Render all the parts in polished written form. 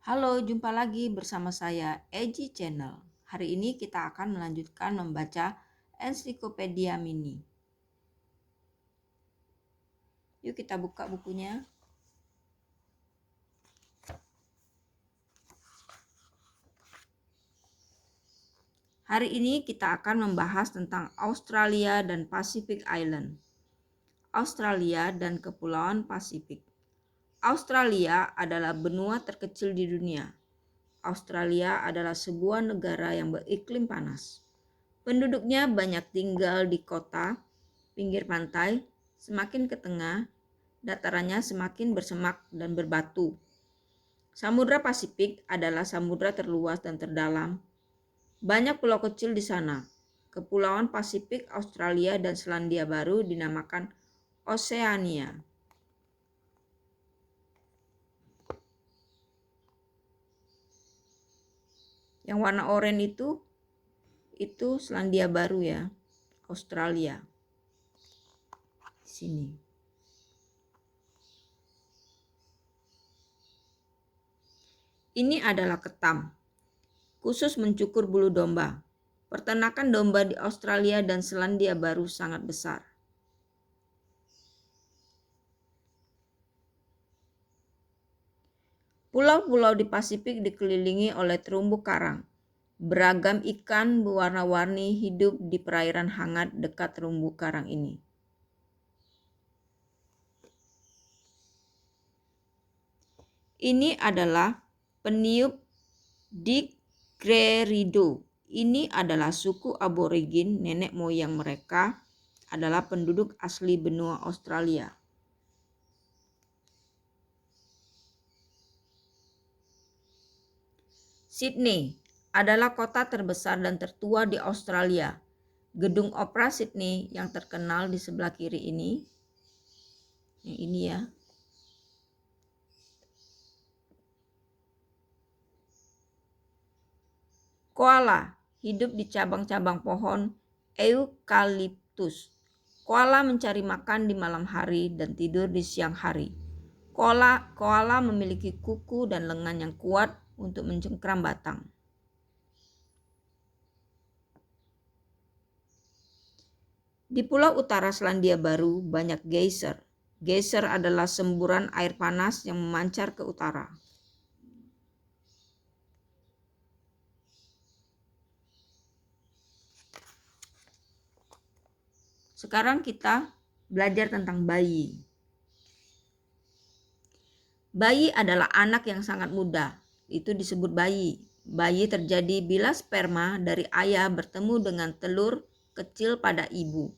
Halo, jumpa lagi bersama saya Eji Channel. Hari ini kita akan melanjutkan membaca Ensiklopedia Mini. Yuk kita buka bukunya. Hari ini kita akan membahas tentang Australia dan Pacific Island. Australia dan Kepulauan Pasifik. Australia adalah benua terkecil di dunia. Australia adalah sebuah negara yang beriklim panas. Penduduknya banyak tinggal di kota, pinggir pantai, semakin ke tengah, datarannya semakin bersemak dan berbatu. Samudra Pasifik adalah samudra terluas dan terdalam. Banyak pulau kecil di sana. Kepulauan Pasifik, Australia, dan Selandia Baru dinamakan Oseania. Yang warna oranye itu Selandia Baru ya, Australia. Di sini. Ini adalah ketam, khusus mencukur bulu domba. Peternakan domba di Australia dan Selandia Baru sangat besar. Pulau-pulau di Pasifik dikelilingi oleh terumbu karang. Beragam ikan berwarna-warni hidup di perairan hangat dekat terumbu karang ini. Ini adalah peniup Digrerido. Ini adalah suku aborigin, nenek moyang mereka adalah penduduk asli benua Australia. Sydney adalah kota terbesar dan tertua di Australia. Gedung Opera Sydney yang terkenal di sebelah kiri ini. Yang ini ya. Koala hidup di cabang-cabang pohon eukaliptus. Koala mencari makan di malam hari dan tidur di siang hari. Koala memiliki kuku dan lengan yang kuat untuk mencengkram batang. Di pulau utara Selandia Baru banyak geyser. Geyser adalah semburan air panas yang memancar ke utara. Sekarang kita belajar tentang bayi. Bayi adalah anak yang sangat muda. Itu disebut bayi. Bayi terjadi bila sperma dari ayah bertemu dengan telur kecil pada ibu.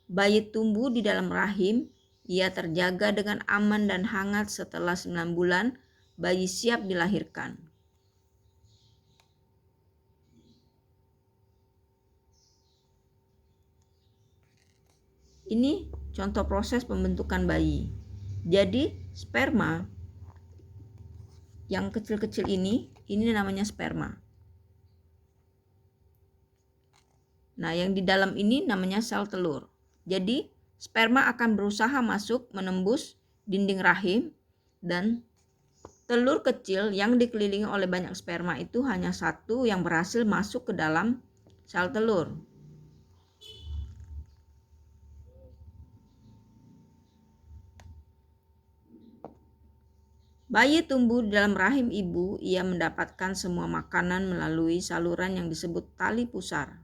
Bayi tumbuh di dalam rahim. Ia terjaga dengan aman dan hangat. Setelah 9 bulan, bayi siap dilahirkan. Ini contoh proses pembentukan bayi. Jadi sperma yang kecil-kecil ini namanya sperma. Nah, yang di dalam ini namanya sel telur. Jadi sperma akan berusaha masuk menembus dinding rahim dan telur kecil yang dikelilingi oleh banyak sperma itu hanya satu yang berhasil masuk ke dalam sel telur. Bayi tumbuh di dalam rahim ibu, ia mendapatkan semua makanan melalui saluran yang disebut tali pusar.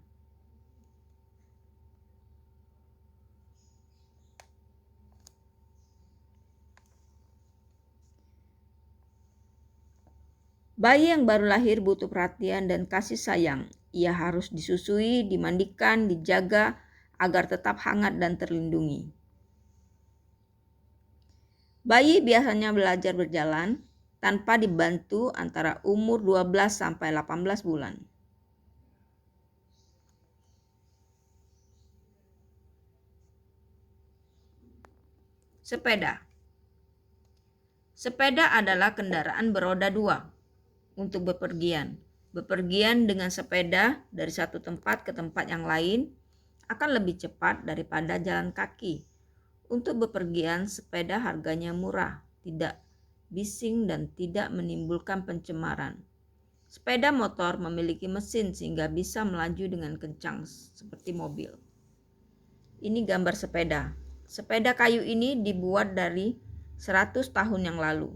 Bayi yang baru lahir butuh perhatian dan kasih sayang. Ia harus disusui, dimandikan, dijaga agar tetap hangat dan terlindungi. Bayi biasanya belajar berjalan tanpa dibantu antara umur 12 sampai 18 bulan. Sepeda. Sepeda adalah kendaraan beroda 2 untuk bepergian. Bepergian dengan sepeda dari satu tempat ke tempat yang lain akan lebih cepat daripada jalan kaki. Untuk bepergian, sepeda harganya murah, tidak bising, dan tidak menimbulkan pencemaran. Sepeda motor memiliki mesin sehingga bisa melaju dengan kencang seperti mobil. Ini gambar sepeda. Sepeda kayu ini dibuat dari 100 tahun yang lalu.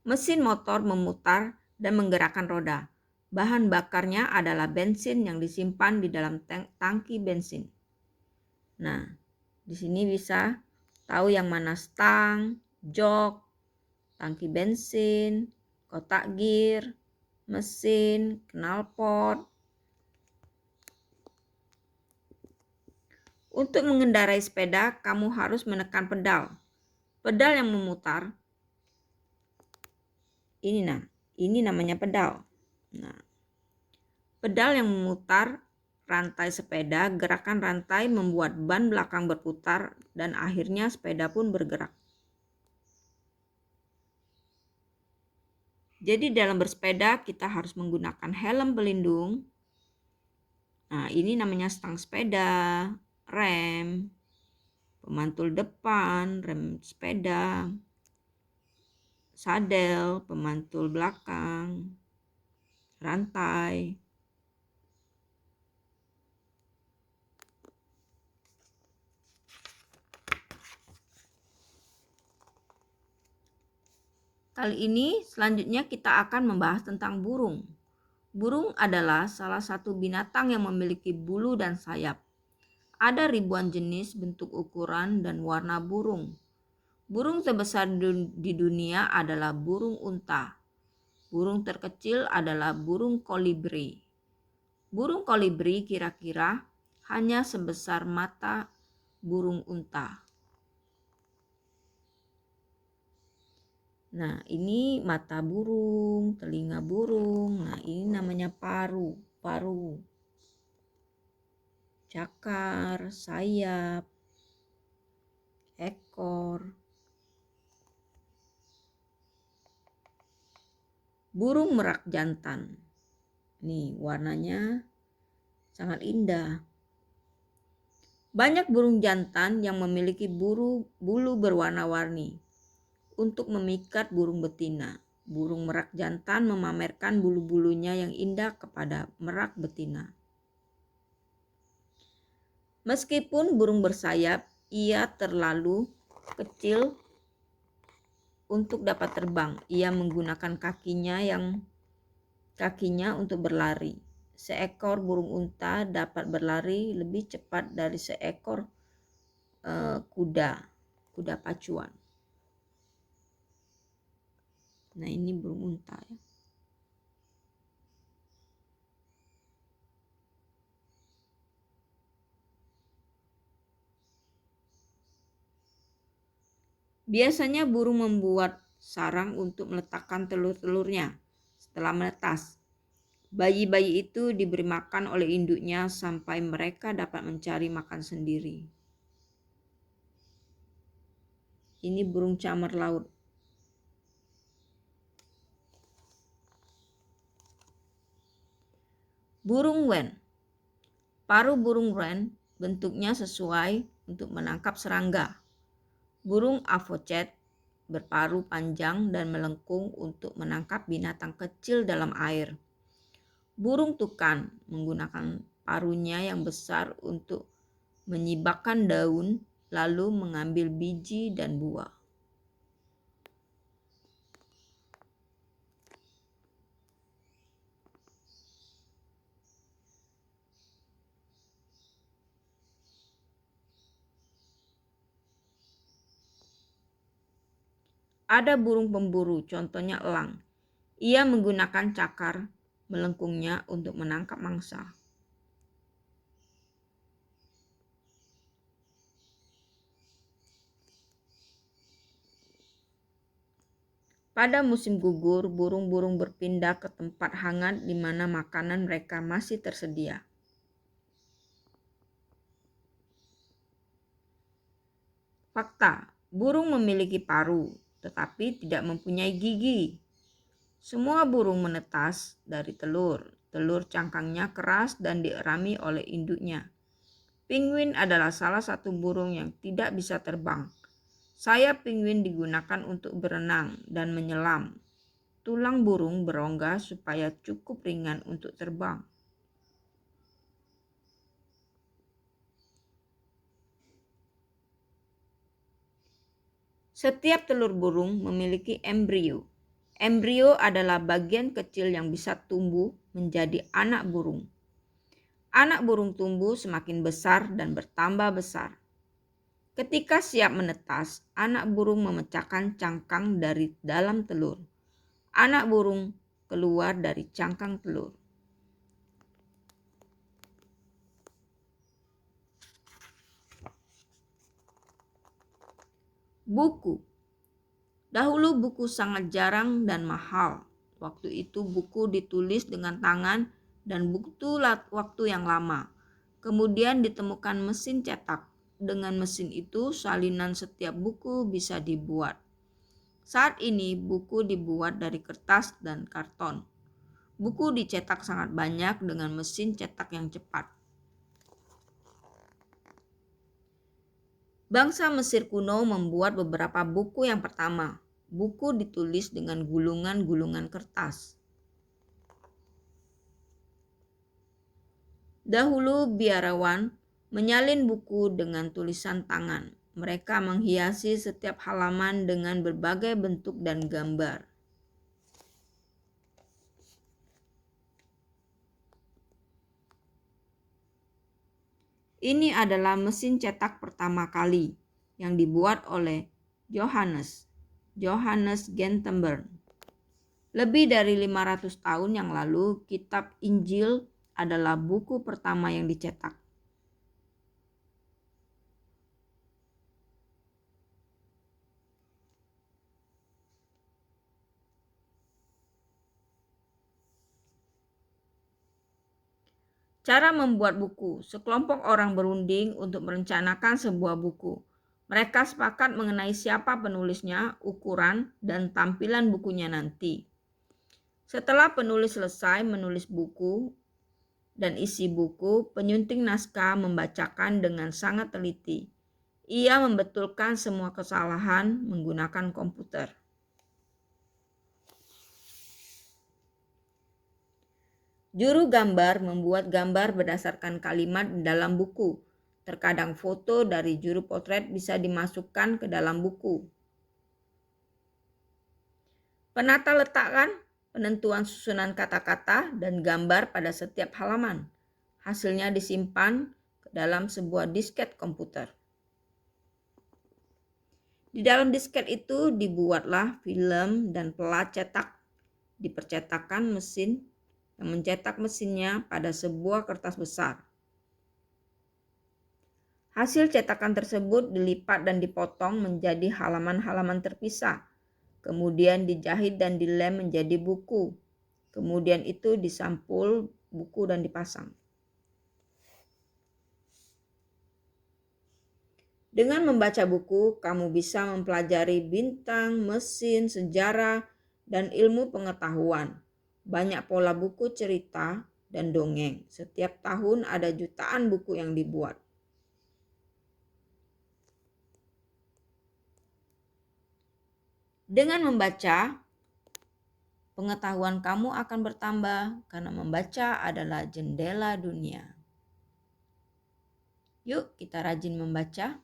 Mesin motor memutar dan menggerakkan roda. Bahan bakarnya adalah bensin yang disimpan di dalam tangki bensin. Nah, di sini bisa tahu yang mana stang, jok, tangki bensin, kotak gear, mesin, knalpot. Untuk mengendarai sepeda, kamu harus menekan pedal. Pedal yang memutar. Ini namanya pedal. Nah, pedal yang memutar rantai sepeda, gerakan rantai membuat ban belakang berputar dan akhirnya sepeda pun bergerak. Jadi dalam bersepeda kita harus menggunakan helm pelindung. Nah, ini namanya stang sepeda, rem, pemantul depan, rem sepeda, sadel, pemantul belakang, rantai. Kali ini selanjutnya kita akan membahas tentang burung. Burung adalah salah satu binatang yang memiliki bulu dan sayap. Ada ribuan jenis, bentuk, ukuran, dan warna burung. Burung terbesar di dunia adalah burung unta. Burung terkecil adalah burung kolibri. Burung kolibri kira-kira hanya sebesar mata burung unta. Nah, ini mata burung, telinga burung. Nah, ini namanya paru. Cakar, sayap, ekor. Burung merak jantan. Nih, warnanya sangat indah. Banyak burung jantan yang memiliki bulu berwarna-warni untuk memikat burung betina. Burung merak jantan memamerkan bulu-bulunya yang indah kepada merak betina. Meskipun burung bersayap, ia terlalu kecil untuk dapat terbang. Ia menggunakan kakinya untuk berlari. Seekor burung unta dapat berlari lebih cepat dari seekor kuda pacuan. Nah, ini burung unta ya. Biasanya burung membuat sarang untuk meletakkan telur-telurnya setelah menetas. Bayi-bayi itu diberi makan oleh induknya sampai mereka dapat mencari makan sendiri. Ini burung camar laut. Burung wren. Paruh burung wren bentuknya sesuai untuk menangkap serangga. Burung avocet berparuh panjang dan melengkung untuk menangkap binatang kecil dalam air. Burung tukan menggunakan paruhnya yang besar untuk menyibakkan daun lalu mengambil biji dan buah. Ada burung pemburu, contohnya elang. Ia menggunakan cakar melengkungnya untuk menangkap mangsa. Pada musim gugur, burung-burung berpindah ke tempat hangat di mana makanan mereka masih tersedia. Fakta, burung memiliki paruh, tetapi tidak mempunyai gigi. Semua burung menetas dari telur. Telur cangkangnya keras dan dierami oleh induknya. Penguin adalah salah satu burung yang tidak bisa terbang. Sayap penguin digunakan untuk berenang dan menyelam. Tulang burung berongga supaya cukup ringan untuk terbang. Setiap telur burung memiliki embrio. Embrio adalah bagian kecil yang bisa tumbuh menjadi anak burung. Anak burung tumbuh semakin besar dan bertambah besar. Ketika siap menetas, anak burung memecahkan cangkang dari dalam telur. Anak burung keluar dari cangkang telur. Buku. Dahulu buku sangat jarang dan mahal. Waktu itu buku ditulis dengan tangan dan butuh waktu yang lama. Kemudian ditemukan mesin cetak. Dengan mesin itu salinan setiap buku bisa dibuat. Saat ini buku dibuat dari kertas dan karton. Buku dicetak sangat banyak dengan mesin cetak yang cepat. Bangsa Mesir kuno membuat beberapa buku yang pertama. Buku ditulis dengan gulungan-gulungan kertas. Dahulu biarawan menyalin buku dengan tulisan tangan. Mereka menghiasi setiap halaman dengan berbagai bentuk dan gambar. Ini adalah mesin cetak pertama kali yang dibuat oleh Johannes Gutenberg. Lebih dari 500 tahun yang lalu, kitab Injil adalah buku pertama yang dicetak. Cara membuat buku. Sekelompok orang berunding untuk merencanakan sebuah buku. Mereka sepakat mengenai siapa penulisnya, ukuran, dan tampilan bukunya nanti. Setelah penulis selesai menulis buku dan isi buku, penyunting naskah membacakan dengan sangat teliti. Ia membetulkan semua kesalahan menggunakan komputer. Juru gambar membuat gambar berdasarkan kalimat di dalam buku. Terkadang foto dari juru potret bisa dimasukkan ke dalam buku. Penata letakkan, penentuan susunan kata-kata dan gambar pada setiap halaman. Hasilnya disimpan ke dalam sebuah disket komputer. Di dalam disket itu dibuatlah film dan pelat cetak. Dipercetakkan mesin yang mencetak mesinnya pada sebuah kertas besar. Hasil cetakan tersebut dilipat dan dipotong menjadi halaman-halaman terpisah. Kemudian dijahit dan dilem menjadi buku. Kemudian itu disampul buku dan dipasang. Dengan membaca buku, kamu bisa mempelajari bintang, mesin, sejarah, dan ilmu pengetahuan. Banyak pola buku cerita dan dongeng. Setiap tahun ada jutaan buku yang dibuat. Dengan membaca, pengetahuan kamu akan bertambah karena membaca adalah jendela dunia. Yuk kita rajin membaca.